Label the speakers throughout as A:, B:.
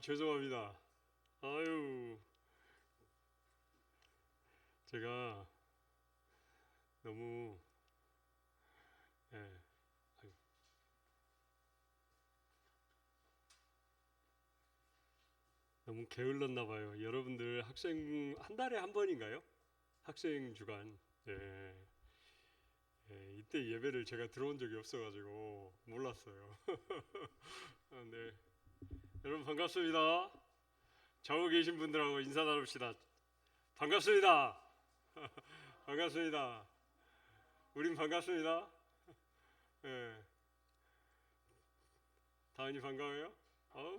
A: 죄송합니다. 아유, 제가 너무, 예, 아유, 너무 게을렀나 봐요. 여러분들 학생 한 달에 한 번인가요? 학생 주간. 예, 이때 예배를 제가 들어온 적이 없어가지고 몰랐어요. 네, 여러분 반갑습니다. 좌우 계신 분들하고 인사 나눕시다. 반갑습니다. 반갑습니다. 우린 반갑습니다. 예, 다은이 반가워요?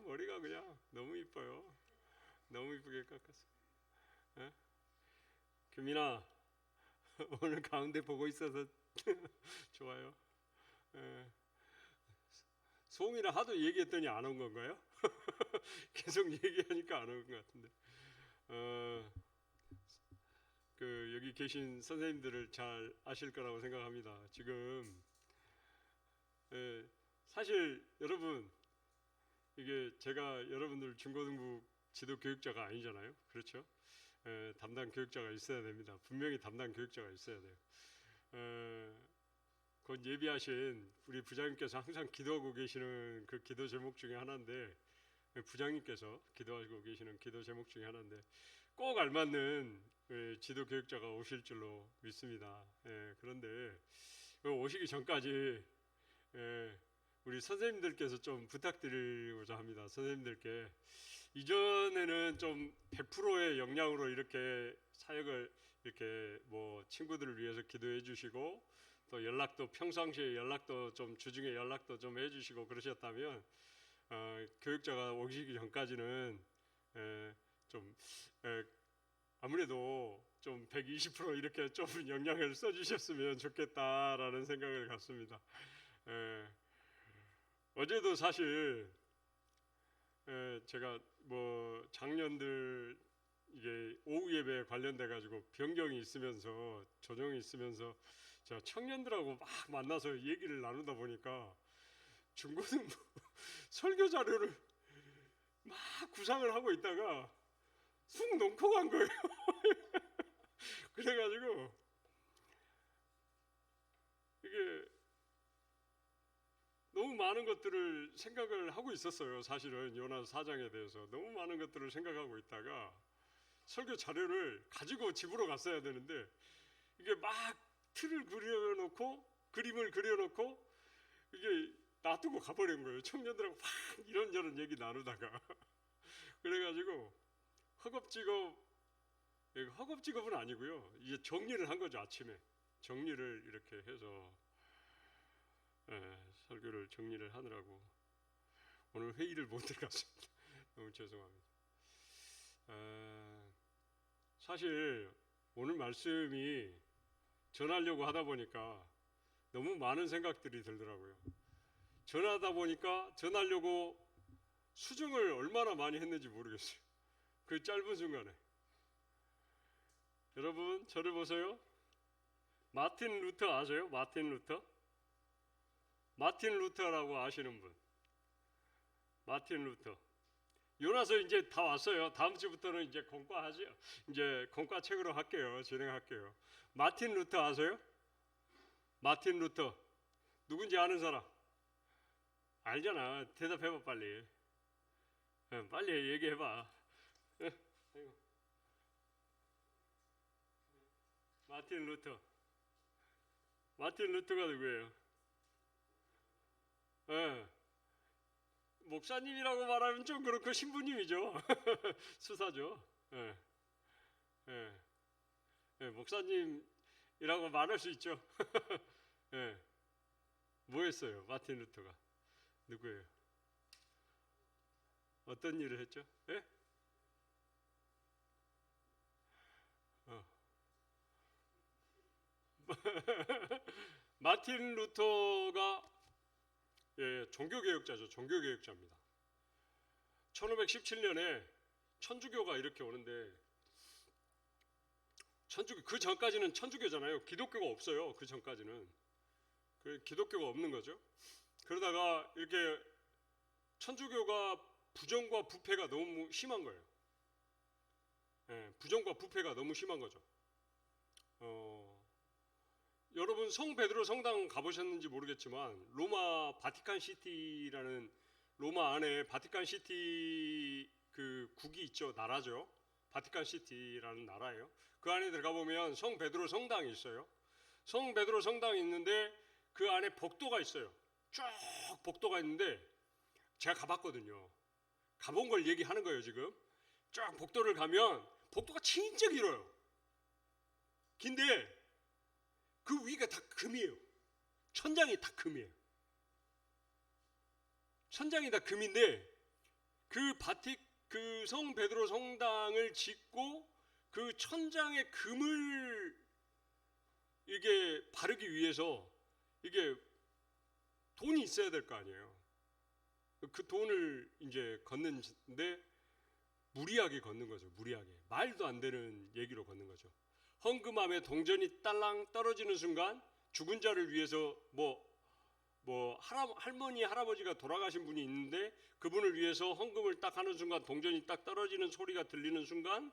A: 머리가 그냥 너무 이뻐요. 너무 이쁘게 깎았어. 예? 규민아, 오늘 가운데 보고 있어서 좋아요. 예. 소음이랑 하도 얘기했더니 안 온 건가요? 계속 얘기하니까 안 온 것 같은데. 어, 여기 계신 선생님들을 잘 아실 거라고 생각합니다. 지금 사실 여러분 이게 제가 여러분들 중고등부 지도 교육자가 아니잖아요. 그렇죠? 담당 교육자가 있어야 됩니다. 분명히 담당 교육자가 있어야 돼요. 곧 예비하신 우리 부장님께서 항상 기도하고 계시는 그 기도 제목 중에 하나인데, 부장님께서 기도하고 계시는 기도 제목 중에 하나인데 꼭 알맞는 지도 교육자가 오실 줄로 믿습니다. 그런데 오시기 전까지 우리 선생님들께서 좀 부탁드리고자 합니다. 선생님들께 이전에는 좀 100%의 역량으로 이렇게 사역을 이렇게 뭐 친구들을 위해서 기도해 주시고 또 연락도 평상시에 연락도 좀 주중에 연락도 좀 해주시고 그러셨다면 교육자가 오시기 전까지는 좀 아무래도 좀 120% 이렇게 좀 역량을 써주셨으면 좋겠다라는 생각을 갖습니다. 어제도 사실 제가 뭐 작년들 이게 오후 예배에 관련돼 가지고 변경이 있으면서 조정이 있으면서 제가 청년들하고 막 만나서 얘기를 나누다 보니까 중고등부 설교 자료를 막 구상을 하고 있다가 쑥 놓고 간 거예요. 그래가지고 이게 너무 많은 것들을 생각을 하고 있었어요. 사실은 요나 4장에 대해서 너무 많은 것들을 생각하고 있다가 설교 자료를 가지고 집으로 갔어야 되는데 이게 막 틀을 그려놓고 그림을 그려놓고 이게 놔두고 가버린 거예요. 청년들하고 막 이런저런 얘기 나누다가 그래가지고 허겁지겁은 아니고요. 이제 정리를 한 거죠. 아침에 정리를 이렇게 해서 설교를 정리를 하느라고 오늘 회의를 못 들어갔습니다. 너무 죄송합니다. 사실 오늘 말씀이 전하려고 하다 보니까 너무 많은 생각들이 들더라고요. 전하려고 수정을 얼마나 많이 했는지 모르겠어요. 그 짧은 순간에. 여러분 저를 보세요. 마틴 루터 아세요? 마틴 루터? 마틴 루터라고 아시는 분. 마틴 루터. 요나서 이제 다 왔어요. 다음 주부터는 이제 공과하죠. 이제 공과 책으로 할게요. 진행할게요. 마틴 루터 아세요? 마틴 루터. 누군지 아는 사람? 알잖아. 대답해봐 빨리. 빨리 얘기해봐. 마틴 루터. 마틴 루터가 누구예요? 목사님이라고 말하면 좀 그렇고 신부님이죠. 수사죠. 목사님이라고 말할 수 있죠. 뭐 했어요? 마틴 루터가 누구예요? 어떤 일을 했죠? 마틴 루터가 종교개혁자죠. 종교개혁자입니다. 1517년에 천주교가 이렇게 오는데 그 전까지는 천주교잖아요. 기독교가 없어요. 그 전까지는 기독교가 없는 거죠. 그러다가 이렇게 천주교가 부정과 부패가 너무 심한 거예요. 부정과 부패가 너무 심한 거죠. 여러분 성 베드로 성당 가보셨는지 모르겠지만 로마 바티칸 시티라는 로마 안에 바티칸 시티 그 국이 있죠. 나라죠. 바티칸 시티라는 나라예요. 그 안에 들어가 보면 성 베드로 성당이 있어요. 성 베드로 성당이 있는데 그 안에 복도가 있어요. 쭉 복도가 있는데 제가 가봤거든요. 가본 걸 얘기하는 거예요 지금. 쭉 복도를 가면 복도가 진짜 길어요. 긴데 그 위가 다 금이에요. 천장이 다 금이에요. 천장이 다 금인데 그 성 베드로 성당을 짓고 그 천장에 금을 이게 바르기 위해서 이게 돈이 있어야 될 거 아니에요. 그 돈을 이제 걷는데 무리하게 걷는 거죠. 무리하게. 말도 안 되는 얘기로 걷는 거죠. 헌금함에 동전이 딸랑 떨어지는 순간 죽은 자를 위해서 할머니 할아버지가 돌아가신 분이 있는데 그분을 위해서 헌금을 딱 하는 순간 동전이 딱 떨어지는 소리가 들리는 순간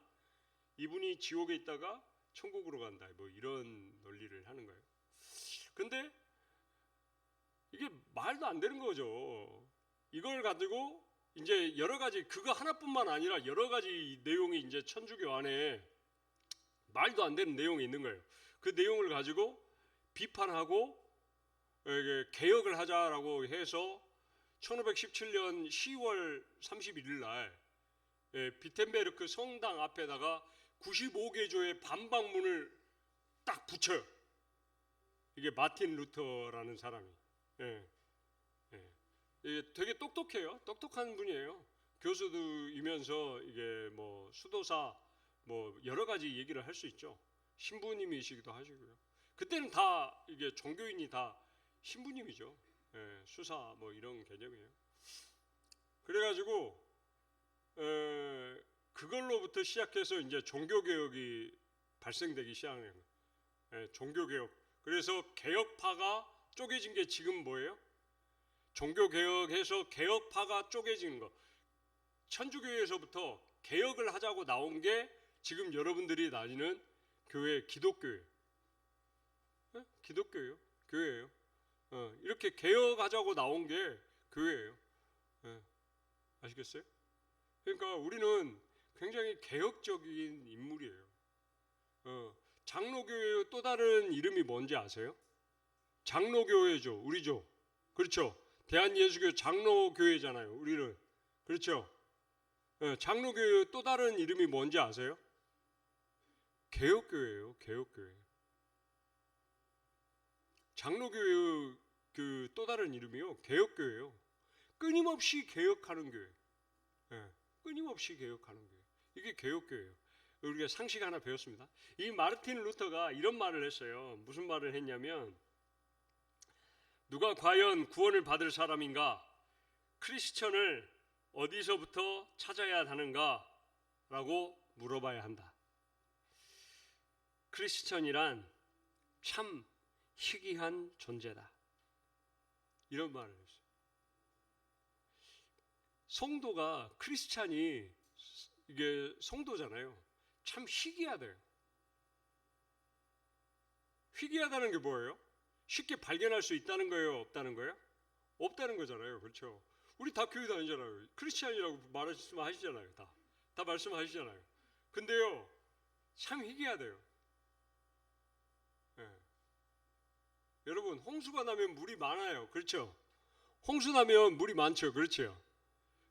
A: 이분이 지옥에 있다가 천국으로 간다. 뭐 이런 논리를 하는 거예요. 근데 이게 말도 안 되는 거죠. 이걸 가지고 이제 여러 가지 그거 하나뿐만 아니라 여러 가지 내용이 이제 천주교 안에 말도 안 되는 내용이 있는 거예요. 그 내용을 가지고 비판하고 개혁을 하자라고 해서 1517년 10월 31일 날 비텐베르크 성당 앞에다가 95개조의 반박문을 딱 붙여요. 이게 마틴 루터라는 사람이. 되게 똑똑해요. 똑똑한 분이에요. 교수도이면서 이게 뭐 수도사 뭐 여러 가지 얘기를 할 수 있죠. 신부님이시기도 하시고요. 그때는 다 이게 종교인이 다 신부님이죠. 수사 뭐 이런 개념이에요. 그래가지고 그걸로부터 시작해서 이제 종교개혁이 발생되기 시작해요. 종교개혁. 그래서 개혁파가 쪼개진 게 지금 뭐예요? 종교개혁해서 개혁파가 쪼개진 거. 천주교에서부터 개혁을 하자고 나온 게 지금 여러분들이 다니는 교회 기독교예요. 기독교예요. 교회예요. 이렇게 개혁하자고 나온 게 교회예요. 아시겠어요? 그러니까 우리는 굉장히 개혁적인 인물이에요. 장로교회의 또 다른 이름이 뭔지 아세요? 장로교회죠. 우리죠. 그렇죠. 대한예수교 장로교회잖아요. 우리는. 그렇죠. 장로교회의 또 다른 이름이 뭔지 아세요? 개혁교회예요. 개혁교회. 장로교회의 그 또 다른 이름이요. 개혁교회예요. 끊임없이 개혁하는 교회. 끊임없이 개혁하는 교회. 이게 개혁교회예요. 우리가 상식 하나 배웠습니다. 이 마르틴 루터가 이런 말을 했어요. 무슨 말을 했냐면 누가 과연 구원을 받을 사람인가? 크리스천을 어디서부터 찾아야 하는가? 라고 물어봐야 한다. 크리스천이란 참 희귀한 존재다. 이런 말을 했어요. 성도가 크리스찬이 이게 성도잖아요. 참 희귀하대요. 희귀하다는 게 뭐예요? 쉽게 발견할 수 있다는 거예요? 없다는 거예요? 없다는 거잖아요. 그렇죠? 우리 다 교회 다니잖아요. 크리스찬이라고 말씀하시잖아요. 다 말씀하시잖아요. 근데요, 참 희귀하대요. 여러분, 홍수가 나면 물이 많아요. 그렇죠? 홍수 나면 물이 많죠. 그렇죠?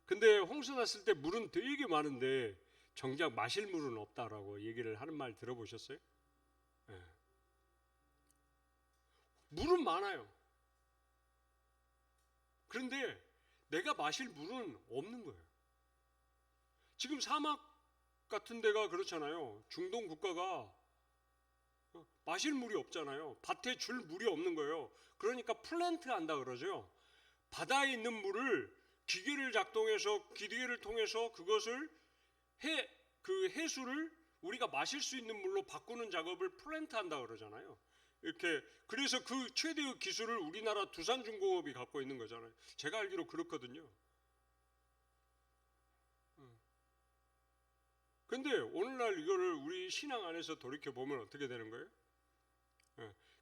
A: 근데 홍수 났을 때 물은 되게 많은데 정작 마실 물은 없다라고 얘기를 하는 말 들어보셨어요? 물은 많아요. 그런데 내가 마실 물은 없는 거예요. 지금 사막 같은 데가 그렇잖아요. 중동 국가가 마실 물이 없잖아요. 밭에 줄 물이 없는 거예요. 그러니까 플랜트 한다 그러죠. 바다에 있는 물을 기계를 작동해서 기계를 통해서 그것을 그 해수를 우리가 마실 수 있는 물로 바꾸는 작업을 플랜트 한다 그러잖아요. 이렇게 그래서 그 최대의 기술을 우리나라 두산중공업이 갖고 있는 거잖아요. 제가 알기로 그렇거든요. 근데 오늘날 이거를 우리 신앙 안에서 돌이켜 보면 어떻게 되는 거예요?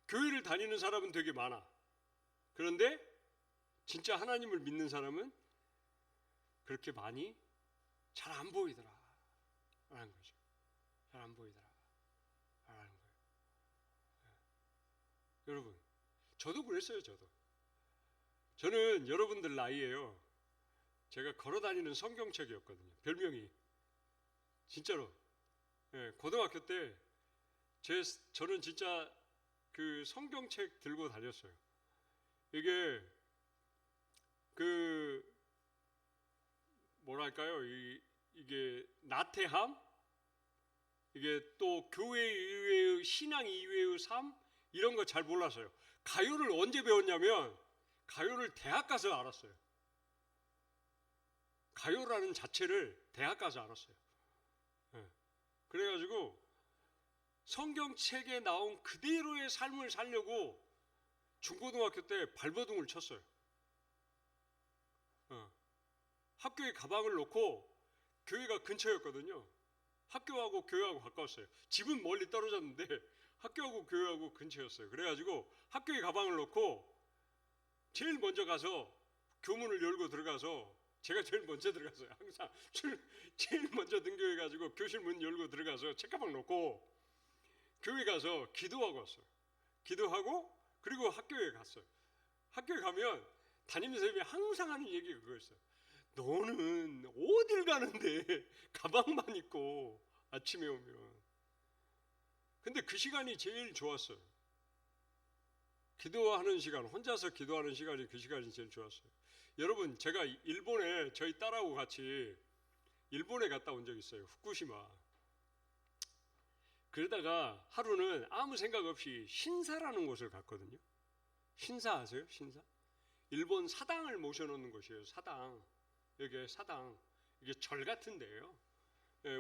A: 교회를 다니는 사람은 되게 많아. 그런데 진짜 하나님을 믿는 사람은 그렇게 많이 잘 안 보이더라 라는 거죠. 잘 안 보이더라 라는 거예요. 여러분, 저도 그랬어요. 저는 여러분들 나이에요, 제가 걸어다니는 성경책이었거든요. 별명이 진짜로. 고등학교 때 저는 진짜 그 성경책 들고 다녔어요. 이게 그 뭐랄까요, 이게 나태함, 이게 또 교회 이외의 신앙 이외의 삶, 이런 거 잘 몰랐어요. 가요를 언제 배웠냐면 가요를 대학 가서 알았어요. 가요라는 자체를 대학 가서 알았어요. 그래가지고 성경책에 나온 그대로의 삶을 살려고 중고등학교 때 발버둥을 쳤어요. 학교에 가방을 놓고, 교회가 근처였거든요. 학교하고 교회하고 가까웠어요. 집은 멀리 떨어졌는데 학교하고 교회하고 근처였어요. 그래가지고 학교에 가방을 놓고 제일 먼저 가서 교문을 열고 들어가서, 제가 제일 먼저 들어갔어요. 항상 제일 먼저 등교해가지고 교실 문 열고 들어가서 책가방 놓고 교회 가서 기도하고 왔어요. 기도하고 그리고 학교에 갔어요. 학교에 가면 담임선생님이 항상 하는 얘기가 그거였어요. 너는 어딜 가는데 가방만 입고 아침에 오면. 근데 그 시간이 제일 좋았어요. 기도하는 시간, 혼자서 기도하는 시간이, 그 시간이 제일 좋았어요. 여러분, 제가 일본에 저희 딸하고 같이 일본에 갔다 온 적 있어요. 후쿠시마. 그러다가 하루는 아무 생각 없이 신사라는 곳을 갔거든요. 신사 아세요? 신사? 일본 사당을 모셔놓는 곳이에요. 사당. 여기 사당. 이게 절 같은 데예요.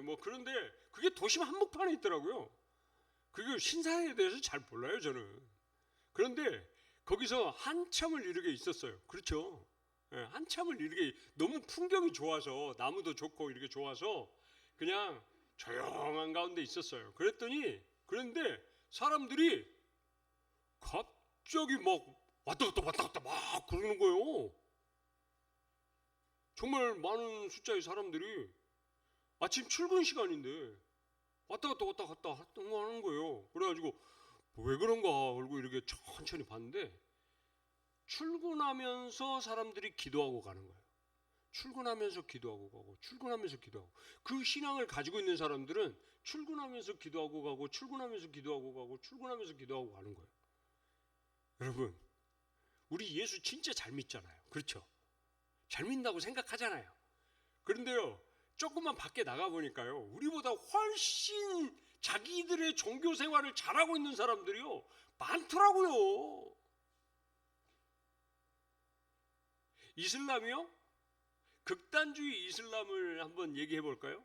A: 뭐 그런데 그게 도심 한복판에 있더라고요. 그게 신사에 대해서 잘 몰라요, 저는. 그런데 거기서 한참을 이렇게 있었어요. 그렇죠? 한참을 이렇게, 너무 풍경이 좋아서, 나무도 좋고 이렇게 좋아서 그냥 조용한 가운데 있었어요. 그런데 사람들이 갑자기 막 왔다 갔다 막 그러는 거예요. 정말 많은 숫자의 사람들이 아침 출근 시간인데 왔다 갔다 하는 거예요. 그래가지고 왜 그런가 그러고 이렇게 천천히 봤는데, 출근하면서 사람들이 기도하고 가는 거예요. 출근하면서 기도하고 가고, 출근하면서 기도하고. 그 신앙을 가지고 있는 사람들은 출근하면서 기도하고 가고, 출근하면서 기도하고 가고, 출근하면서 기도하고 가는 거예요. 여러분, 우리 예수 진짜 잘 믿잖아요. 그렇죠? 잘 믿는다고 생각하잖아요. 그런데요, 조금만 밖에 나가보니까요, 우리보다 훨씬 자기들의 종교 생활을 잘하고 있는 사람들이요 많더라고요. 이슬람이요? 극단주의 이슬람을 한번 얘기해 볼까요?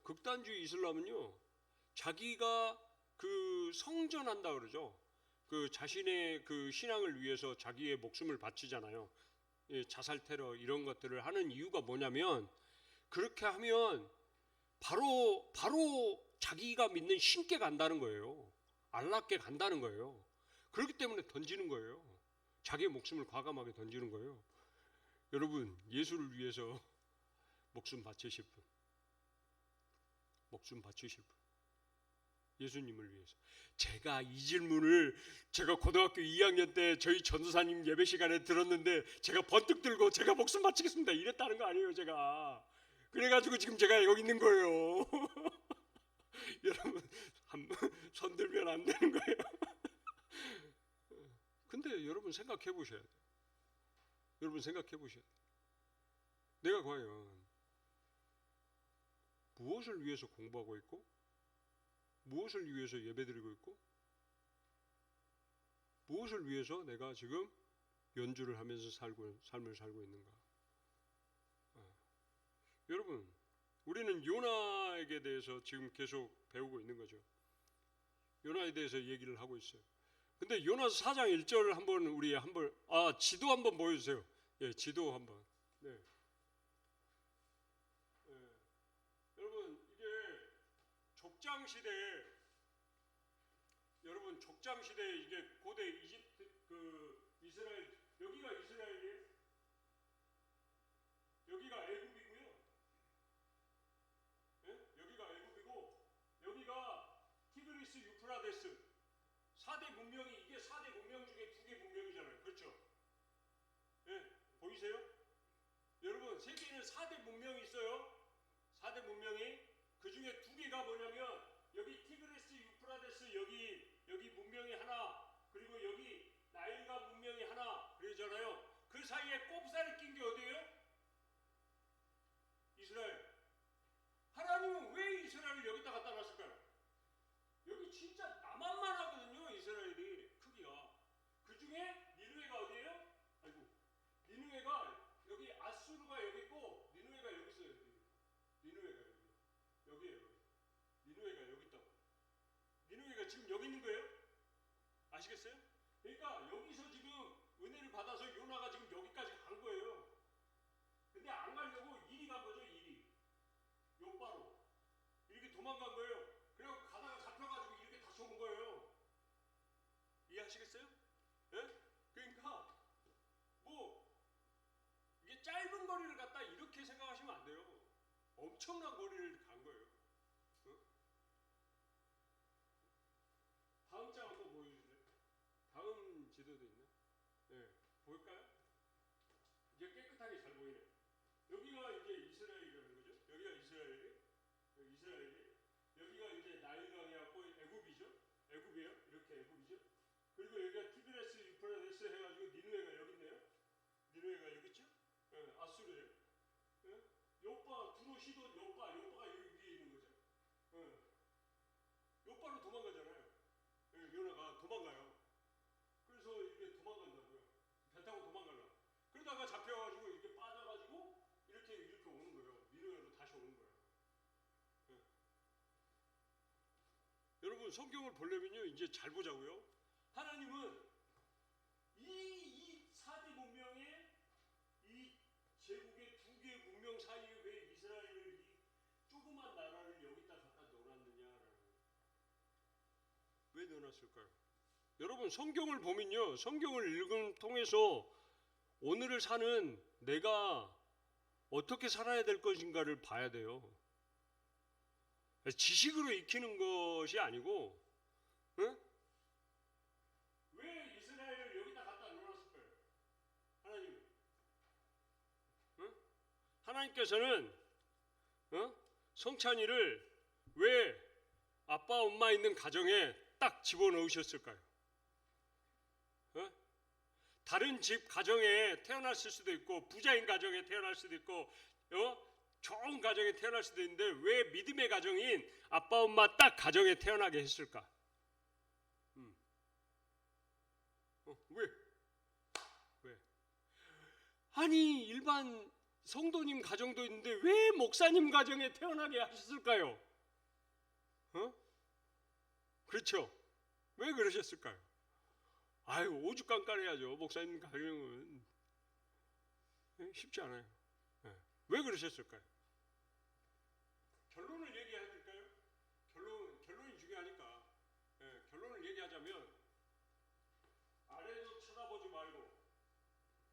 A: 극단주의 이슬람은요, 자기가 그 성전한다 그러죠. 그 자신의 그 신앙을 위해서 자기의 목숨을 바치잖아요. 자살 테러 이런 것들을 하는 이유가 뭐냐면, 그렇게 하면 바로 자기가 믿는 신께 간다는 거예요. 알라께 간다는 거예요. 그렇기 때문에 던지는 거예요. 자기의 목숨을 과감하게 던지는 거예요. 여러분, 예수를 위해서 목숨 바치실 분, 예수님을 위해서. 제가 이 질문을 제가 고등학교 2학년 때 저희 전도사님 예배 시간에 들었는데, 제가 번뜩 들고 제가 목숨 바치겠습니다 이랬다는 거 아니에요, 제가. 그래가지고 지금 제가 여기 있는 거예요. 여러분, 손 들면 안 되는 거예요. 근데 여러분 생각해 보셔야 돼요. 내가 과연 무엇을 위해서 공부하고 있고, 무엇을 위해서 예배드리고 있고, 무엇을 위해서 내가 지금 연주를 하면서 삶을 살고 있는가. 여러분, 우리는 요나에게 대해서 지금 계속 배우고 있는 거죠. 요나에 대해서 얘기를 하고 있어요. 근데 요나서 4장 1절 한번 우리 지도 한번 보여주세요. 지도 한번. 네. 여러분, 족장 시대에 여러분 족장 시대에 이게 고대 이집트 그 이스라엘 여기가 이스라엘이에요. 여기가 애굽이고요. 예? 여기가 애굽이고 여기가 티그리스 유프라데스 4대 문명이 이게 4대 문명 중에 2개 문명이잖아요. 그렇죠? 예? 보이세요? 여러분 세계에는 4대 문명이 있어요. 4대 문명이 그 중에 2개가 뭐냐면 여기 티그리스 유프라데스 여기 문명이 하나 그리고 여기 나일강 문명이 하나 그러잖아요. 그 사이에 꼽살이 낀 게 어디예요? 이스라엘. 하나님은 왜 이스라엘을 여기다 갖다 놨을까요? 여기 진짜 남한만 하거든요. 이스라엘이 크기가. 그 중에 니누에가 어디예요? 아이고 니누에가 여기 아수르가 여기 있고 니누에가 여기 있어요. 니누에가 여기에요. 니누에가 여기 있다고. 니누에가 지금 여기 있는 거예요? 아시겠어요? 그러니까 여기서 지금 은혜를 받아서 요나가 지금 여기까지 간 거예요. 근데 안 가려고 이리 간 거죠. 이리 요바로 이렇게 도망간 거예요. 그리고 가다가 잡혀가지고 이렇게 다시 온 거예요. 이해하시겠어요? 예? 그러니까 뭐 이게 짧은 거리를 갖다 이렇게 생각하시면 안 돼요. 엄청난 거리를 간 거예요. 어? 다음 장 한번 보여주세요. 다음 지도도 있네. 예, 볼까요? 이제 깨끗하게 잘 보이네. 여기가 이제 이스라엘이라는 거죠. 여기가 이스라엘이. 여기가 이제 나일강이었고 애굽이죠. 애굽이에요. 이렇게 애굽이죠. 그리고 여기가 티그레스 유프라데스 해가지고 니누에가 여기 있네요. 니누에가 여기 있죠. 예, 아수르예요. 예? 요빠 두로 시돈 요빠가 여기 위에 있는 거죠. 예. 요빠로 도망가잖아요. 예, 요나가 도망가요. 그래서 이게 도망간다고요. 배 타고 도망가려고. 그러다가 잡혀가지고 이렇게 빠져가지고 이렇게 오는 거예요. 니누에로 다시 오는 거예요. 예. 여러분 성경을 보려면요 이제 잘 보자고요. 하나님은 이 4대 문명의 이 제국의 2개 문명 사이에 왜 이스라엘을 이 조그만 나라를 여기다 갖다 놓았느냐라는 왜 넣어놨을까요? 여러분 성경을 보면요 성경을 읽음 통해서 오늘을 사는 내가 어떻게 살아야 될 것인가를 봐야 돼요. 지식으로 익히는 것이 아니고 응? 왜 이스라엘을 여기다 갖다 놓았을까요? 하나님 응? 하나님께서는 성찬이를 왜 아빠 엄마 있는 가정에 딱 집어넣으셨을까요? 다른 집 가정에 태어났을 수도 있고 부자인 가정에 태어날 수도 있고 좋은 가정에 태어날 수도 있는데 왜 믿음의 가정인 아빠 엄마 딱 가정에 태어나게 했을까? 왜? 아니 일반 성도님 가정도 있는데 왜 목사님 가정에 태어나게 하셨을까요? 그렇죠? 왜 그러셨을까요? 아유 오죽간간해야죠. 목사님 가정은 쉽지 않아요. 왜 그러셨을까요? 결론을 얘기해야 될까요? 결론이 중요하니까 결론을 얘기하자면 아래도 쳐다보지 말고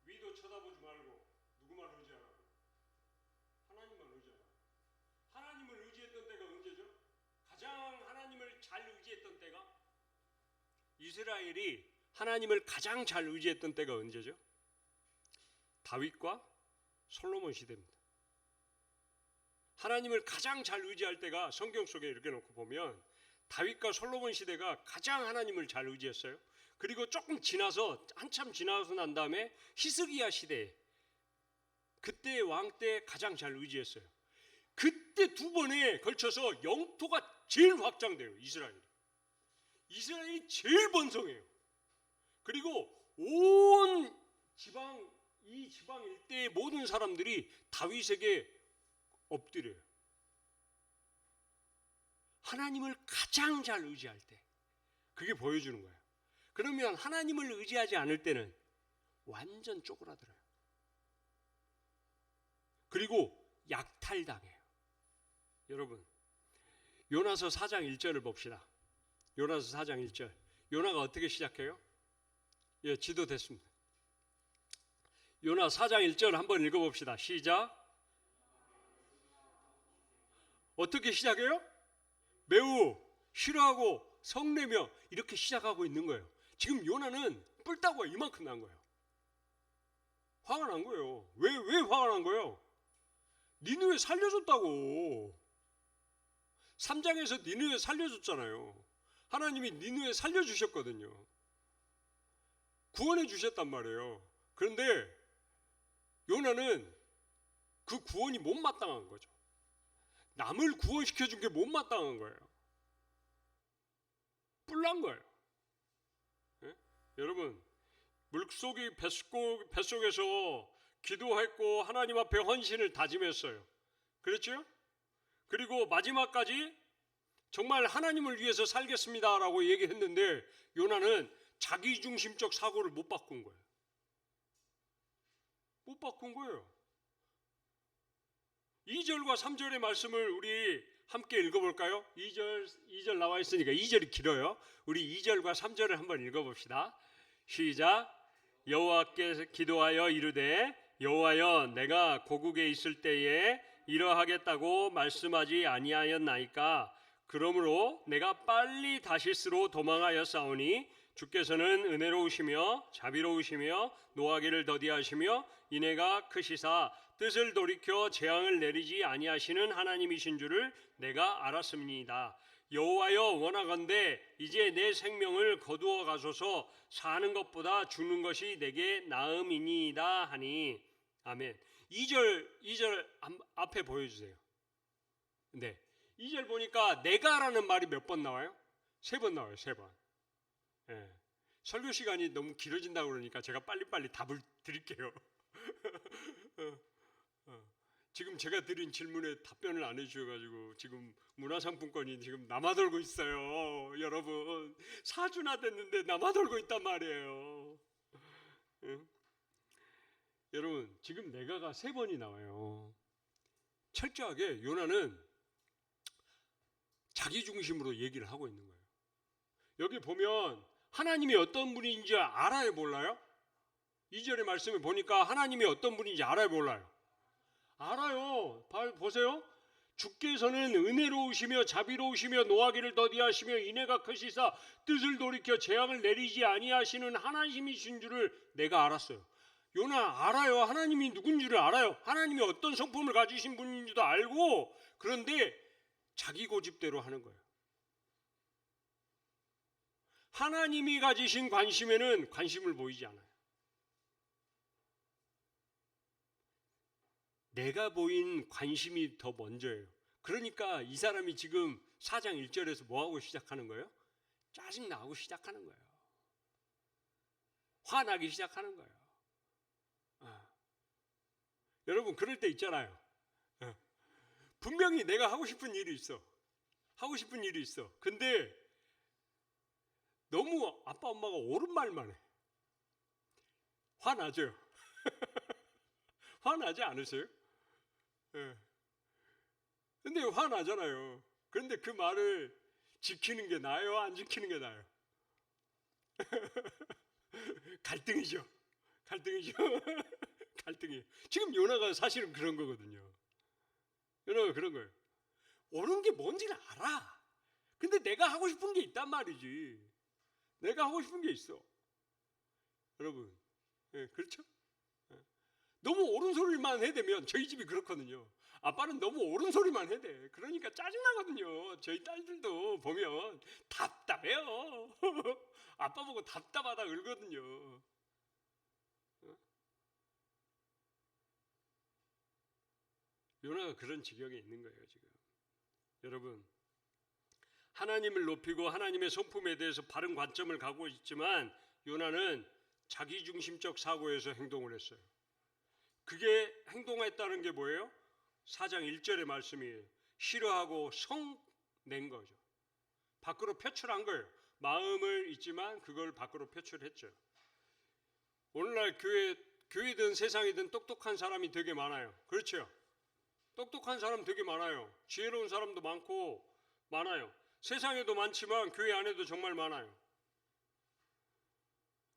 A: 위도 쳐다보지 말고 누구만 의지하라고? 하나님만 의지하라. 하나님을 의지했던 때가 언제죠? 가장 하나님을 잘 의지했던 때가 이스라엘이 하나님을 가장 잘 의지했던 때가 언제죠? 다윗과 솔로몬 시대입니다. 하나님을 가장 잘 의지할 때가 성경 속에 이렇게 놓고 보면 다윗과 솔로몬 시대가 가장 하나님을 잘 의지했어요. 그리고 조금 지나서 한참 지나서 난 다음에 히스기야 시대 그때 왕 때 가장 잘 의지했어요. 그때 두 번에 걸쳐서 영토가 제일 확장돼요. 이스라엘이 제일 번성해요. 그리고 온 이 지방 일대의 모든 사람들이 다윗에게 엎드려요. 하나님을 가장 잘 의지할 때 그게 보여주는 거예요. 그러면 하나님을 의지하지 않을 때는 완전 쪼그라들어요. 그리고 약탈당해요. 여러분 요나서 4장 1절을 봅시다. 요나서 4장 1절. 요나가 어떻게 시작해요? 예, 지도 됐습니다. 요나 4장 1절 한번 읽어봅시다. 시작. 어떻게 시작해요? 매우 싫어하고 성내며 이렇게 시작하고 있는 거예요. 지금 요나는 뿔따구가 이만큼 난 거예요. 화가 난 거예요. 왜 화가 난 거예요? 니느웨 살려줬다고. 3장에서 니느웨 살려줬잖아요. 하나님이 니느웨 살려주셨거든요. 구원해 주셨단 말이에요. 그런데 요나는 그 구원이 못마땅한 거죠. 남을 구원시켜준 게 못마땅한 거예요. 뿔난 거예요. 예? 여러분, 물속이 뱃속에서 기도했고 하나님 앞에 헌신을 다짐했어요. 그렇죠? 그리고 마지막까지 정말 하나님을 위해서 살겠습니다라고 얘기했는데 요나는 자기중심적 사고를 못 바꾼 거예요. 못 바꾼 거예요. 2절과 3절의 말씀을 우리 함께 읽어볼까요? 2절 나와 있으니까 2절이 길어요. 우리 2절과 3절을 한번 읽어봅시다. 시작. 여호와께 기도하여 이르되 여호와여 내가 고국에 있을 때에 이러하겠다고 말씀하지 아니하였나이까. 그러므로 내가 빨리 다시스로 도망하였사오니 주께서는 은혜로우시며 자비로우시며 노하기를 더디하시며 인애가 크시사 뜻을 돌이켜 재앙을 내리지 아니하시는 하나님이신 줄을 내가 알았습니다. 여호와여 원하건대 이제 내 생명을 거두어 가소서. 사는 것보다 죽는 것이 내게 나음이니이다 하니. 아멘. 2절 앞에 보여주세요. 네, 2절 보니까 내가라는 말이 몇 번 나와요? 3번 나와요. 3번. 예. 설교 시간이 너무 길어진다고 그러니까 제가 빨리빨리 답을 드릴게요. 지금 제가 드린 질문에 답변을 안 해주셔가지고 지금 문화상품권이 지금 남아돌고 있어요. 여러분 4주나 됐는데 남아돌고 있단 말이에요. 여러분 지금 내가가 3번이 나와요. 철저하게 요나는 자기 중심으로 얘기를 하고 있는 거예요. 여기 보면 하나님이 어떤 분인지 알아요, 몰라요? 2절의 말씀을 보니까 하나님이 어떤 분인지 알아요, 몰라요? 알아요. 보세요. 주께서는 은혜로우시며 자비로우시며 노하기를 더디하시며 인애가 크시사 뜻을 돌이켜 재앙을 내리지 아니하시는 하나님이신 줄을 내가 알았어요. 요나 알아요. 하나님이 누군 줄을 알아요. 하나님이 어떤 성품을 가지신 분인지도 알고, 그런데 자기 고집대로 하는 거예요. 하나님이 가지신 관심에는 관심을 보이지 않아요. 내가 보인 관심이 더 먼저예요. 그러니까 이 사람이 지금 4장 1절에서 뭐하고 시작하는 거예요? 짜증나고 시작하는 거예요. 화나기 시작하는 거예요. 여러분 그럴 때 있잖아요. 분명히 내가 하고 싶은 일이 있어. 근데 너무 아빠 엄마가 옳은 말만 해. 화나죠? 화나지 않으세요? 근데 화나잖아요. 그런데 그 말을 지키는 게 나아요? 안 지키는 게 나아요? 갈등이죠. 갈등이. 지금 요나가 사실은 그런 거거든요. 요나가 그런 거예요. 옳은 게 뭔지는 알아. 근데 내가 하고 싶은 게 있단 말이지. 내가 하고 싶은 게 있어. 여러분, 그렇죠? 너무 옳은 소리만 해대면 저희 집이 그렇거든요. 아빠는 너무 옳은 소리만 해대. 그러니까 짜증나거든요. 저희 딸들도 보면 답답해요. 아빠 보고 답답하다 그러거든요. 요나가 그런 지경에 있는 거예요, 지금. 여러분, 하나님을 높이고 하나님의 성품에 대해서 바른 관점을 갖고 있지만 요나는 자기중심적 사고에서 행동을 했어요. 그게 행동했다는 게 뭐예요? 4장 1절의 말씀이에요. 싫어하고 성낸 거죠. 밖으로 표출한 거예요. 마음을 있지만 그걸 밖으로 표출했죠. 오늘날 교회든 세상이든 똑똑한 사람이 되게 많아요. 그렇죠? 똑똑한 사람 되게 많아요. 지혜로운 사람도 많고 많아요. 세상에도 많지만 교회 안에도 정말 많아요.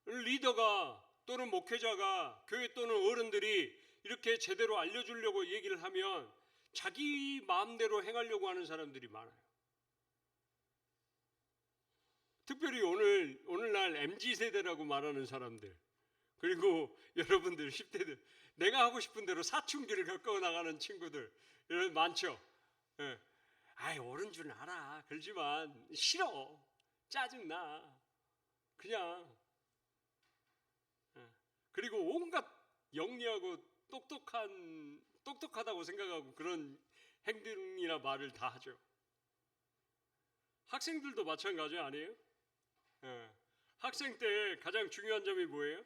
A: 리더가 또는 목회자가 교회 또는 어른들이 이렇게 제대로 알려주려고 얘기를 하면 자기 마음대로 행하려고 하는 사람들이 많아요. 특별히 오늘날 MZ세대라고 말하는 사람들, 그리고 여러분들 10대들, 내가 하고 싶은 대로 사춘기를 겪어 나가는 친구들 이런 많죠. 예. 아이 옳은 줄 알아. 그러지만 싫어. 짜증나. 그냥. 예. 그리고 온갖 영리하고 똑똑하다고 생각하고 그런 행동이나 말을 다 하죠. 학생들도 마찬가지 아니에요? 예. 학생 때 가장 중요한 점이 뭐예요?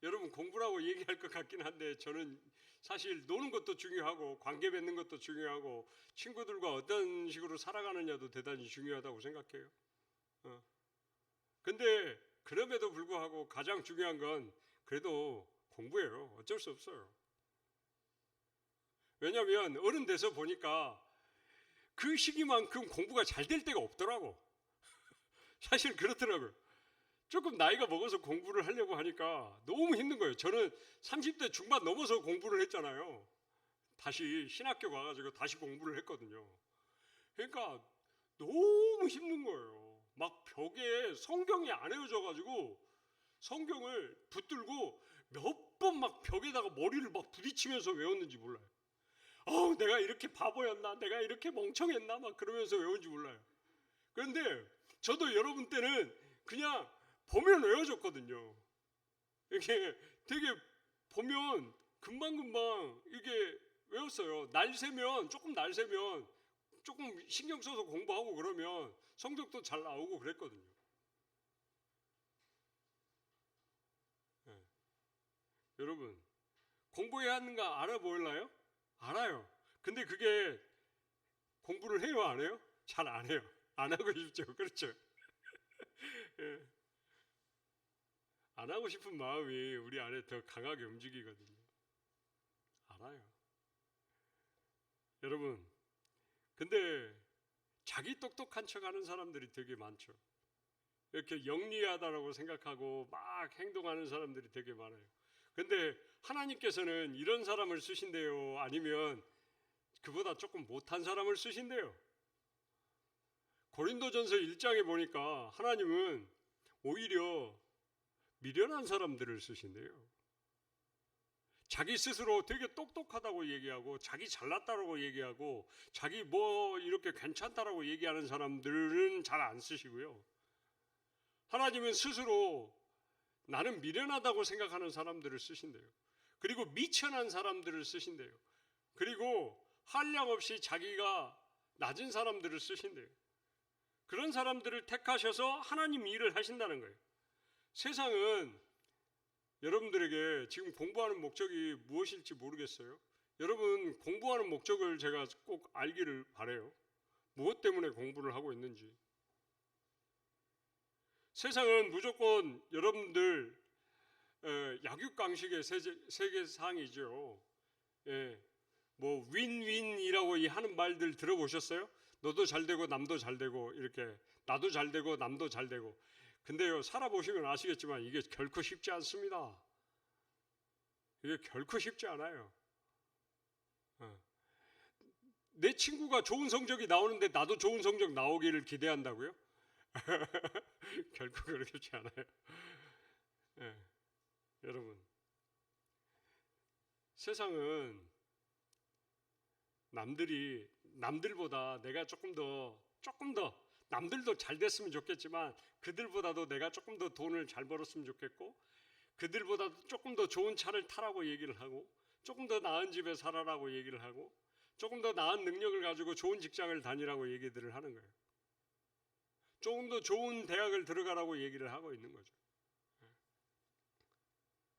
A: 여러분 공부라고 얘기할 것 같긴 한데 저는 사실 노는 것도 중요하고 관계 맺는 것도 중요하고 친구들과 어떤 식으로 살아가느냐도 대단히 중요하다고 생각해요. 근데 그럼에도 불구하고 가장 중요한 건 그래도 공부예요. 어쩔 수 없어요. 왜냐하면 어른 돼서 보니까 그 시기만큼 공부가 잘 될 때가 없더라고. 사실 그렇더라고요. 조금 나이가 먹어서 공부를 하려고 하니까 너무 힘든 거예요. 저는 30대 중반 넘어서 공부를 했잖아요. 다시 신학교 가가지고 다시 공부를 했거든요. 그러니까 너무 힘든 거예요. 막 벽에 성경이 안 헤어져가지고 성경을 붙들고 몇 번 막 벽에다가 머리를 막 부딪히면서 외웠는지 몰라요. 내가 이렇게 바보였나? 내가 이렇게 멍청했나? 막 그러면서 외운지 몰라요. 그런데 저도 여러분 때는 그냥 보면 외워졌거든요. 이게 되게 보면 금방금방 이게 외웠어요. 조금 날 새면 조금 신경 써서 공부하고 그러면 성적도 잘 나오고 그랬거든요. 네. 여러분 공부해야 하는가 알아보일나요? 알아요. 근데 그게 공부를 해요 안 해요? 잘 안 해요. 안 하고 싶죠. 그렇죠. 예. 안 하고 싶은 마음이 우리 안에 더 강하게 움직이거든요. 알아요. 여러분, 근데 자기 똑똑한 척 하는 사람들이 되게 많죠. 이렇게 영리하다라고 생각하고 막 행동하는 사람들이 되게 많아요. 근데 하나님께서는 이런 사람을 쓰신대요? 아니면 그보다 조금 못한 사람을 쓰신대요? 고린도전서 1장에 보니까 하나님은 오히려 미련한 사람들을 쓰신대요. 자기 스스로 되게 똑똑하다고 얘기하고 자기 잘났다고 얘기하고 자기 뭐 이렇게 괜찮다라고 얘기하는 사람들은 잘 안 쓰시고요. 하나님은 스스로 나는 미련하다고 생각하는 사람들을 쓰신대요. 그리고 미천한 사람들을 쓰신대요. 그리고 한량없이 자기가 낮은 사람들을 쓰신대요. 그런 사람들을 택하셔서 하나님 일을 하신다는 거예요. 세상은 여러분들에게 지금 공부하는 목적이 무엇일지 모르겠어요. 여러분 공부하는 목적을 제가 꼭 알기를 바라요. 무엇 때문에 공부를 하고 있는지. 세상은 무조건 여러분들 약육강식의 세계상이죠. 예, 뭐 윈윈이라고 하는 말들 들어보셨어요? 너도 잘 되고 남도 잘 되고 이렇게 나도 잘 되고 남도 잘 되고. 근데요 살아보시면 아시겠지만 이게 결코 쉽지 않습니다. 이게 결코 쉽지 않아요. 내 친구가 좋은 성적이 나오는데 나도 좋은 성적 나오기를 기대한다고요? 결코 그렇지 않아요. 네. 여러분 세상은 남들보다 내가 조금 더 남들도 잘 됐으면 좋겠지만 그들보다도 내가 조금 더 돈을 잘 벌었으면 좋겠고 그들보다도 조금 더 좋은 차를 타라고 얘기를 하고 조금 더 나은 집에 살아라고 얘기를 하고 조금 더 나은 능력을 가지고 좋은 직장을 다니라고 얘기들을 하는 거예요. 조금 더 좋은 대학을 들어가라고 얘기를 하고 있는 거죠.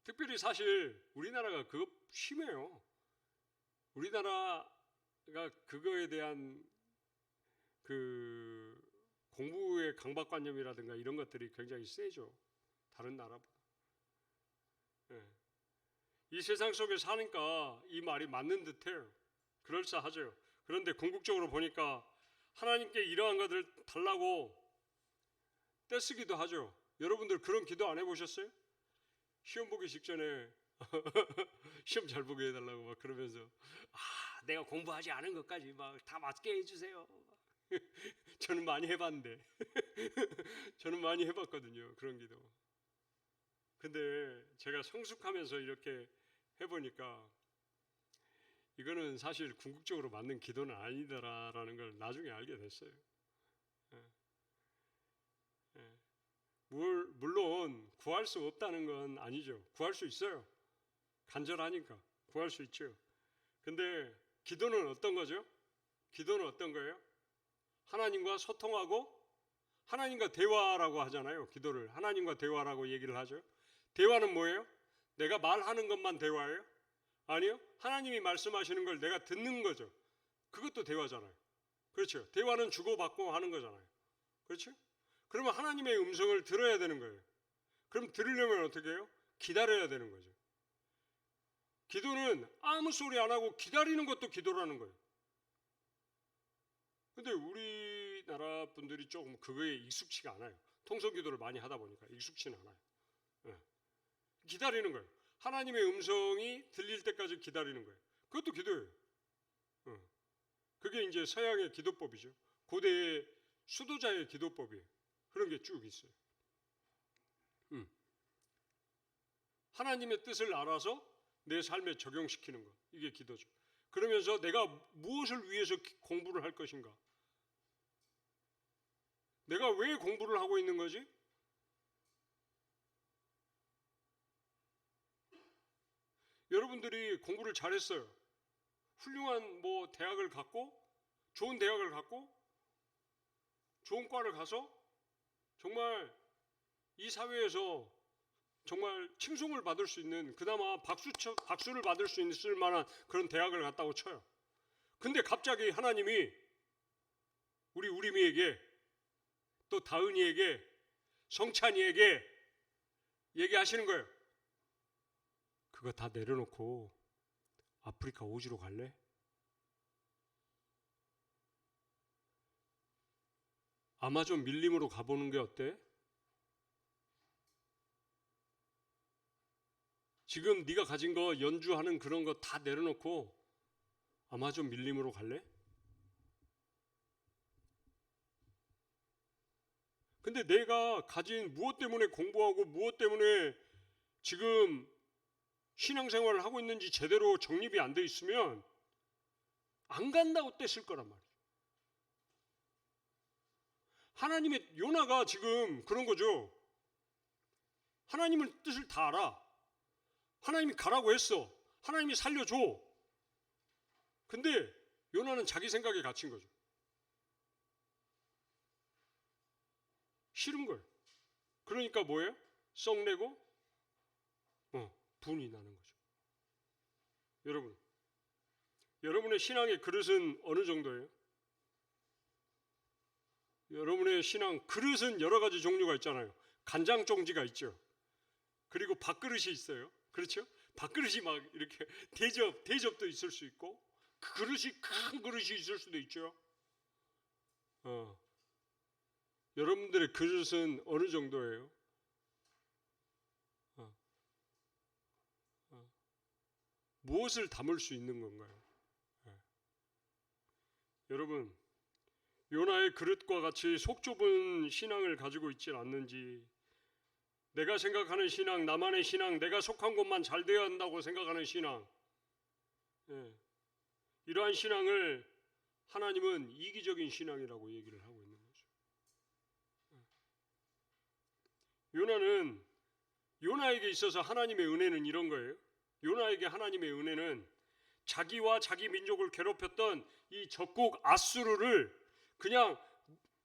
A: 특별히 사실 우리나라가 그거 심해요. 우리나라가 그거에 대한 그 공부의 강박관념이라든가 이런 것들이 굉장히 세죠. 다른 나라보다. 이 세상 속에 사니까 이 말이 맞는 듯해요. 그럴싸하죠. 그런데 궁극적으로 보니까 하나님께 이러한 것들 달라고 떼쓰기도 하죠. 여러분들 그런 기도 안 해보셨어요? 시험 보기 직전에 시험 잘 보게 해달라고 막 그러면서 내가 공부하지 않은 것까지 막 다 맞게 해주세요. 저는 많이 해봤는데 저는 많이 해봤거든요, 그런 기도. 근데 제가 성숙하면서 이렇게 해보니까 이거는 사실 궁극적으로 맞는 기도는 아니더라라는 걸 나중에 알게 됐어요. 물론 구할 수 없다는 건 아니죠. 구할 수 있어요. 간절하니까 구할 수 있죠. 근데 기도는 어떤 거죠? 기도는 어떤 거예요? 하나님과 소통하고 하나님과 대화라고 하잖아요. 기도를 하나님과 대화라고 얘기를 하죠. 대화는 뭐예요? 내가 말하는 것만 대화예요? 아니요. 하나님이 말씀하시는 걸 내가 듣는 거죠. 그것도 대화잖아요. 그렇죠. 대화는 주고받고 하는 거잖아요. 그렇죠? 그러면 하나님의 음성을 들어야 되는 거예요. 그럼 들으려면 어떻게 해요? 기다려야 되는 거죠. 기도는 아무 소리 안 하고 기다리는 것도 기도라는 거예요. 근데 우리나라 분들이 조금 그거에 익숙치가 않아요. 통성기도를 많이 하다 보니까 익숙치는 않아요. 기다리는 거예요. 하나님의 음성이 들릴 때까지 기다리는 거예요. 그것도 기도예요. 그게 이제 서양의 기도법이죠. 고대의 수도자의 기도법이에요. 그런 게 쭉 있어요. 하나님의 뜻을 알아서 내 삶에 적용시키는 것. 이게 기도죠. 그러면서 내가 무엇을 위해서 공부를 할 것인가? 내가 왜 공부를 하고 있는 거지? 여러분들이 공부를 잘했어요. 훌륭한 대학을 갔고 좋은 대학을 갔고 좋은 과를 가서 정말 이 사회에서 정말 칭송을 받을 수 있는 그나마 박수를 받을 수 있을 만한 그런 대학을 갔다고 쳐요. 근데 갑자기 하나님이 우리 우림이에게 또 다은이에게 성찬이에게 얘기하시는 거예요. 그거 다 내려놓고 아프리카 오지로 갈래? 아마존 밀림으로 가보는 게 어때? 지금 네가 가진 거 연주하는 그런 거 다 내려놓고 아마존 밀림으로 갈래? 근데 내가 가진 무엇 때문에 공부하고 무엇 때문에 지금 신앙생활을 하고 있는지 제대로 정립이 안 돼 있으면 안 간다고 뗐을 거란 말이에요. 하나님의 요나가 지금 그런 거죠. 하나님의 뜻을 다 알아. 하나님이 가라고 했어. 하나님이 살려줘. 근데 요나는 자기 생각에 갇힌 거죠. 싫은 거예요. 그러니까 뭐예요? 썩내고 분이 나는 거죠. 여러분, 여러분의 신앙의 그릇은 어느 정도예요? 여러분의 신앙 그릇은 여러 가지 종류가 있잖아요. 간장 종지가 있죠. 그리고 밥그릇이 있어요. 그렇죠? 밥그릇이 막 이렇게 대접도 있을 수 있고 그릇이 큰 그릇이 있을 수도 있죠. 여러분들의 그릇은 어느 정도예요? 무엇을 담을 수 있는 건가요? 여러분, 요나의 그릇과 같이 속 좁은 신앙을 가지고 있지 않는지, 내가 생각하는 신앙, 나만의 신앙, 내가 속한 곳만 잘 되어야 한다고 생각하는 신앙, 이러한 신앙을 하나님은 이기적인 신앙이라고 얘기를 하고 있는 거죠. 요나에게 있어서 하나님의 은혜는 이런 거예요. 요나에게 하나님의 은혜는 자기와 자기 민족을 괴롭혔던 이 적국 아수르를 그냥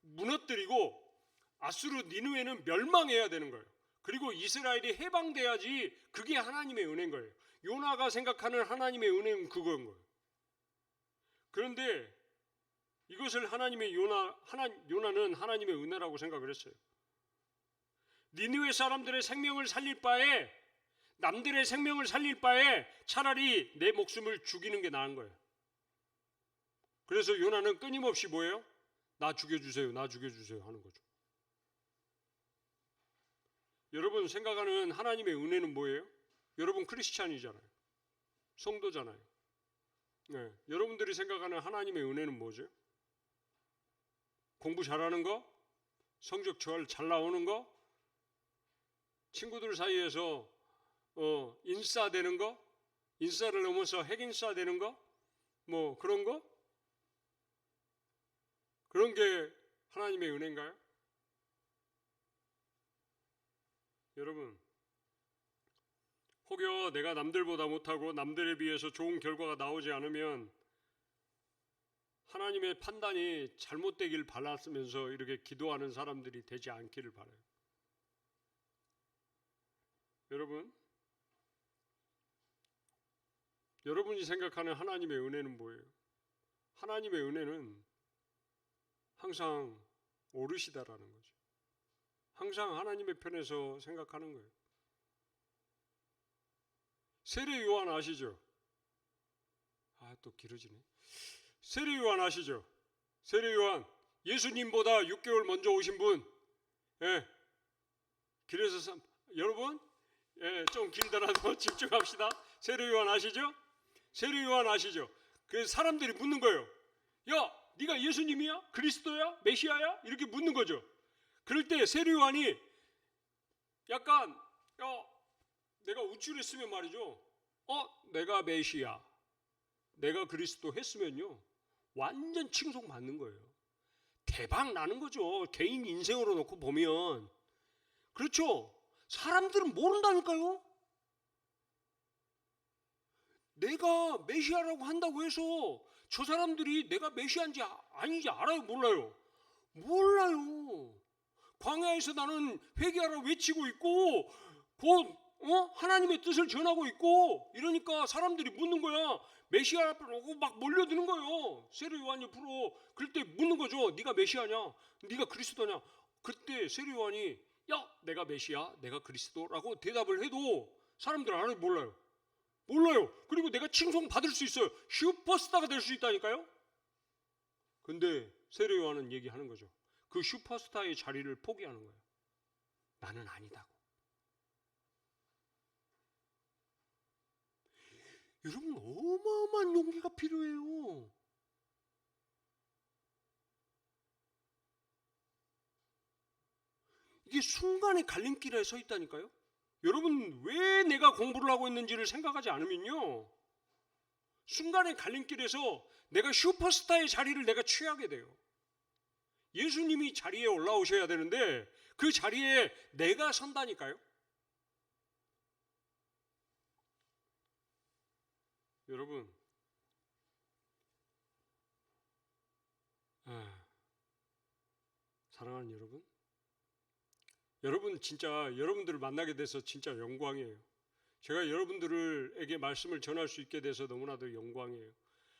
A: 무너뜨리고 아수르 니느웨는 멸망해야 되는 거예요. 그리고 이스라엘이 해방돼야지 그게 하나님의 은혜인 거예요. 요나가 생각하는 하나님의 은혜는 그건 거예요. 그런데 이것을 요나는 하나님의 은혜라고 생각을 했어요. 니느웨 사람들의 생명을 살릴 바에 남들의 생명을 살릴 바에 차라리 내 목숨을 죽이는 게 나은 거예요. 그래서 요나는 끊임없이 뭐예요? 나 죽여주세요, 나 죽여주세요 하는 거죠. 여러분 생각하는 하나님의 은혜는 뭐예요? 여러분 크리스찬이잖아요. 성도잖아요. 네, 여러분들이 생각하는 하나님의 은혜는 뭐죠? 공부 잘하는 거? 성적 잘 나오는 거? 친구들 사이에서 인싸 되는 거? 인싸를 넘어서 핵인싸 되는 거? 뭐 그런 거? 그런 게 하나님의 은혜인가요? 여러분, 혹여 내가 남들보다 못하고 남들에 비해서 좋은 결과가 나오지 않으면 하나님의 판단이 잘못되길 바랐으면서 이렇게 기도하는 사람들이 되지 않기를 바라요. 여러분, 여러분이 생각하는 하나님의 은혜는 뭐예요? 하나님의 은혜는 항상 오르시다라는 거죠. 항상 하나님의 편에서 생각하는 거예요. 세례 요한 아시죠? 또 길어지네. 세례 요한 아시죠? 세례 요한, 예수님보다 6개월 먼저 오신 분. 예. 그래서 여러분, 좀 길더라도 집중합시다. 세례 요한 아시죠? 세례 요한 아시죠? 그래서 사람들이 묻는 거예요. 야, 네가 예수님이야? 그리스도야? 메시아야? 이렇게 묻는 거죠. 그럴 때 세례 요한이 약간 내가 우쭐했으면 말이죠. 내가 메시아, 내가 그리스도 했으면요. 완전 칭송받는 거예요. 대박 나는 거죠. 개인 인생으로 놓고 보면. 그렇죠. 사람들은 모른다니까요. 내가 메시아라고 한다고 해서 저 사람들이 내가 메시아인지 아닌지 알아요? 몰라요? 몰라요. 광야에서 나는 회개하라 외치고 있고 곧 하나님의 뜻을 전하고 있고 이러니까 사람들이 묻는 거야. 메시아 앞으로 오고 막 몰려드는 거예요. 세례 요한 옆으로. 그럴 때 묻는 거죠. 네가 메시아냐? 네가 그리스도냐? 그때 세례 요한이 내가 메시아, 내가 그리스도라고 대답을 해도 사람들 알아요? 몰라요? 몰라요. 그리고 내가 칭송 받을 수 있어요. 슈퍼스타가 될 수 있다니까요. 근데 세례 요한은 얘기하는 거죠. 그 슈퍼스타의 자리를 포기하는 거예요. 나는 아니다고. 여러분 어마어마한 용기가 필요해요. 이게 순간의 갈림길에 서 있다니까요. 여러분 왜 내가 공부를 하고 있는지를 생각하지 않으면요. 순간의 갈림길에서 내가 슈퍼스타의 자리를 내가 취하게 돼요. 예수님이 자리에 올라오셔야 되는데 그 자리에 내가 선다니까요. 여러분, 사랑하는 여러분, 여러분 진짜 여러분들을 만나게 돼서 진짜 영광이에요. 제가 여러분들에게 말씀을 전할 수 있게 돼서 너무나도 영광이에요.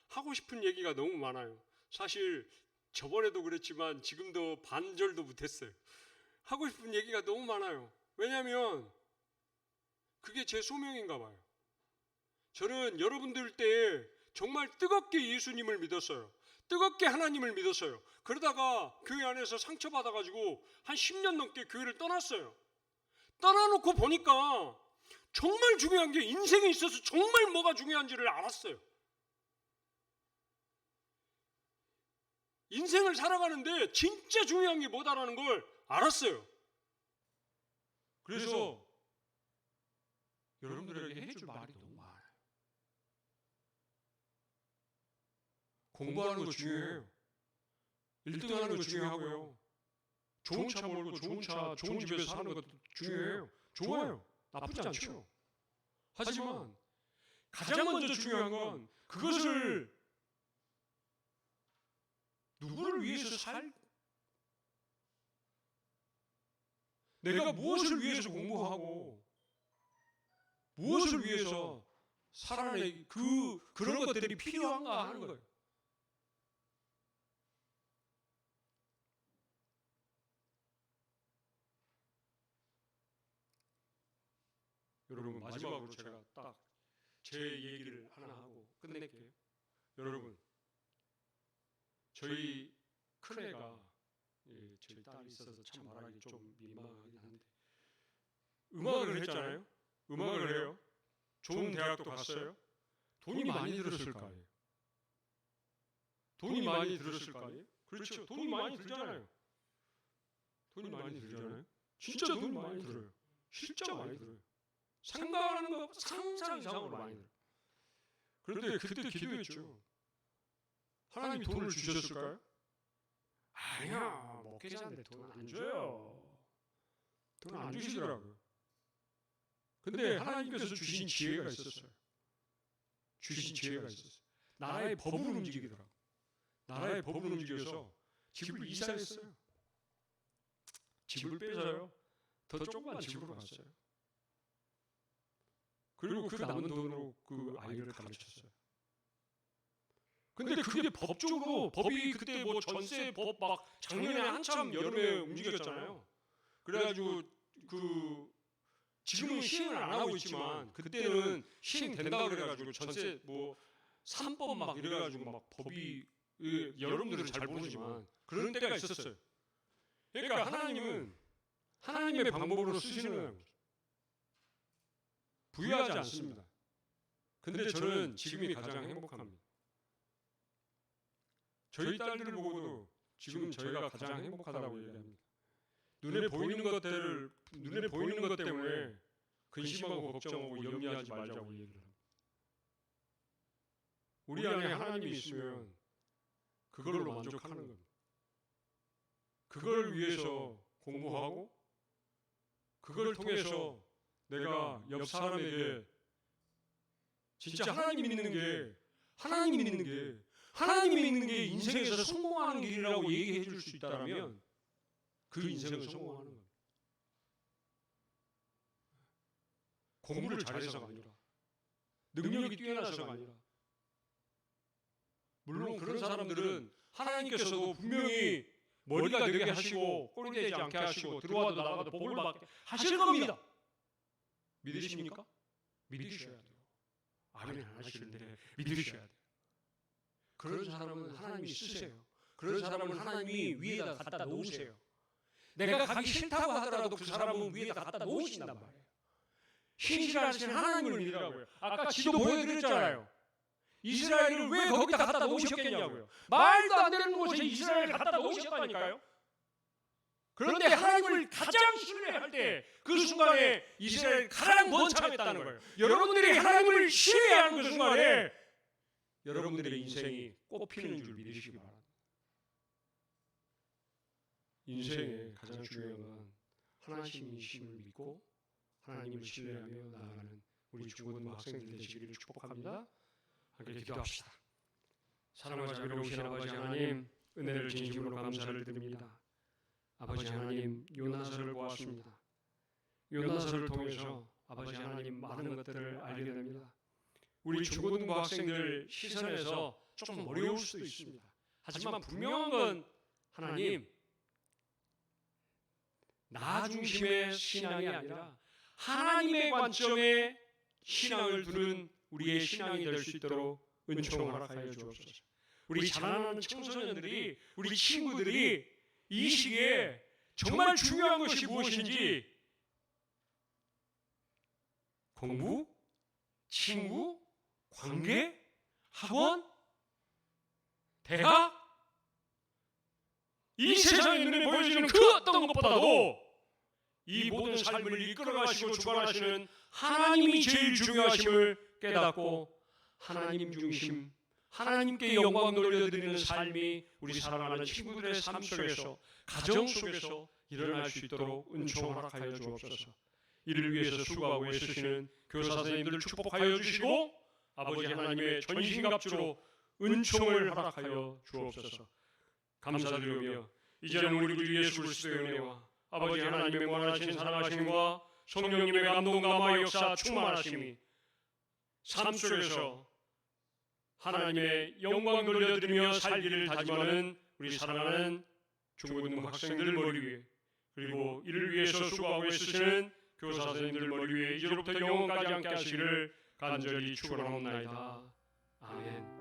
A: 하고 싶은 얘기가 너무 많아요. 사실 저번에도 그랬지만 지금도 반절도 못했어요. 하고 싶은 얘기가 너무 많아요. 왜냐하면 그게 제 소명인가 봐요. 저는 여러분들 때 정말 뜨겁게 예수님을 믿었어요. 뜨겁게 하나님을 믿었어요. 그러다가 교회 안에서 상처받아가지고 한 10년 넘게 교회를 떠났어요. 떠나놓고 보니까 정말 중요한 게 인생에 있어서 정말 뭐가 중요한지를 알았어요. 인생을 살아가는데 진짜 중요한 게 뭐다라는 걸 알았어요. 그래서 여러분들에게 해줄 말이 너무 많아요. 공부하는 거 중요해요. 1등 하는 거 중요하고요. 좋은 차 몰고 좋은 차, 좋은 집에서 사는 것도 중요해요. 좋아요. 나쁘지 않죠. 하지만 가장 먼저 중요한 건 그것을 누구를 위해서 내가 무엇을 위해서 공부하고 무엇을 위해서 살아내기 그런 것들이 필요한가 하는 거예요. 여러분 마지막으로 제가 딱 제 얘기를 하나 하고 끝낼게요. 여러분 저희
B: 큰애가 저희 딸이 있어서 참 말하기 좀 민망하긴 한데 음악을 했잖아요. 음악을 해요. 좋은 대학도 갔어요. 돈이 많이 들었을 거 아니에요. 돈이 많이 들었을 거 아니에요. 그렇죠. 돈이 많이 들잖아요. 돈이 많이 들잖아요. 진짜 돈이 많이 들어요. 진짜 많이 들어요. 상상하는 거 상상 이상으로 많이 들어요. 그런데 그때 기도했죠. 하나님이 돈을 주셨을까요? 아니야, 목회자인데 돈 안 줘요. 돈 안 주시더라고요. 근데 하나님께서 주신 지혜가 있었어요. 주신 지혜가 있었어요. 나라의 법을 움직이더라고요. 나라의 법을 움직여서 집을 이사했어요. 집을 빼서요. 더 조그만 집으로 갔어요. 그리고 그 남은 돈으로 그 아이를 가르쳤어요. 근데 그게 법적으로 법이 그때 뭐 전세 법 막 작년에 한참 여름에 움직였잖아요. 그래가지고 그 지금은 시행을 안 하고 있지만 그때는 시행된다 그래가지고 전세 뭐 3법 막 이래가지고 막 법이 여러분들은 잘 모르지만 그런 때가 있었어요. 그러니까 하나님은 하나님의 방법으로 쓰시는 거예요. 부유하지 않습니다. 근데 저는 지금이 가장 행복합니다. 저희 딸들을 보고도 지금 저희가 가장 행복하다고 얘기합니다. 눈에 보이는 것 때문에 근심하고 걱정하고 염려하지 말자고 얘기를 합니다. 우리 안에 하나님이 있으면 그걸로 만족하는 겁니다. 그걸 위해서 공부하고 그걸 통해서 내가 옆 사람에게 진짜 하나님 믿는 게 인생에서 성공하는 길이라고 얘기해 줄 수 있다면 그 인생은 성공하는 겁니다. 공부를 잘해서가 아니라 능력이 뛰어나서가 아니라 물론 그런 사람들은 하나님께서도 분명히 머리가 되게 하시고 꼴이 되지 않게 하시고 들어와도 나가도 복을 받게 하실 겁니다. 믿으십니까? 믿으셔야 돼요. 아멘 안 하시는데 믿으셔야 돼요. 그런 사람은 하나님이 쓰세요. 그런 사람은 하나님이 위에다 갖다 놓으세요. 내가 가기 싫다고 하더라도 그 사람은 위에다 갖다 놓으신단 말이에요. 신실하신 하나님을 믿으라고요. 아까 지도 보여드렸잖아요. 이스라엘을 왜 거기다 갖다 놓으셨겠냐고요. 말도 안 되는 곳에 이스라엘을 갖다 놓으셨다니까요. 그런데 하나님을 가장 신뢰할 때 그 순간에 이스라엘이 가장 번창했다는 거예요. 여러분들이 하나님을 신뢰하는 그 순간에 여러분들의 인생이 꽃피는 줄 믿으시기 바랍니다. 인생의 가장 중요한 건 하나님이심을 믿고 하나님을 신뢰하며 나아가는 우리 중고등부 학생들 되시기를 축복합니다. 함께 기도합시다. 사랑과 자비로우신 아버지 하나님, 은혜를 진심으로 감사를 드립니다. 아버지 하나님, 요나서를 보았습니다. 요나서를 통해서 아버지 하나님 많은 것들을 알게 됩니다. 우리 중고등부 학생들 시선에서 조금 어려울 수도 있습니다. 하지만 분명한 건 하나님, 나 중심의 신앙이 아니라 하나님의 관점에 신앙을 두는 우리의 신앙이 될 수 있도록 은총 허락하여 주옵소서. 우리 자라나는 청소년들이, 우리 친구들이 이 시기에 정말 중요한 것이 무엇인지 공부, 친구, 관계, 학원, 대학 이 세상의 눈에 보여지는 그 어떤 것보다도 이 모든 삶을 이끌어가시고 주관하시는 하나님이 제일 중요하심을 깨닫고 하나님 중심, 하나님께 영광 돌려드리는 삶이 우리 사랑하는 친구들의 삶 속에서, 가정 속에서 일어날 수 있도록 은총 허락하여 주옵소서. 이를 위해서 수고하고 애쓰시는 교사 선생님들 축복하여 주시고 아버지 하나님의 전신갑주로 은총을 허락하여 주옵소서. 감사드리며 이제는 우리 주 예수 그리스도의 은혜와 아버지 하나님의 원하신 사랑하심과 성령님의 감동과 감화 역사 충만하심이 삶 속에서 하나님의 영광 돌려드리며 살기를 다짐하는 우리 사랑하는 중고등부 학생들 머리 위에, 그리고 이를 위해서 수고하고 애쓰시는 교사 선생님들 머리 위에 이제로부터 영원까지 함께 하시기를 간절히 축원하옵나이다. 아멘.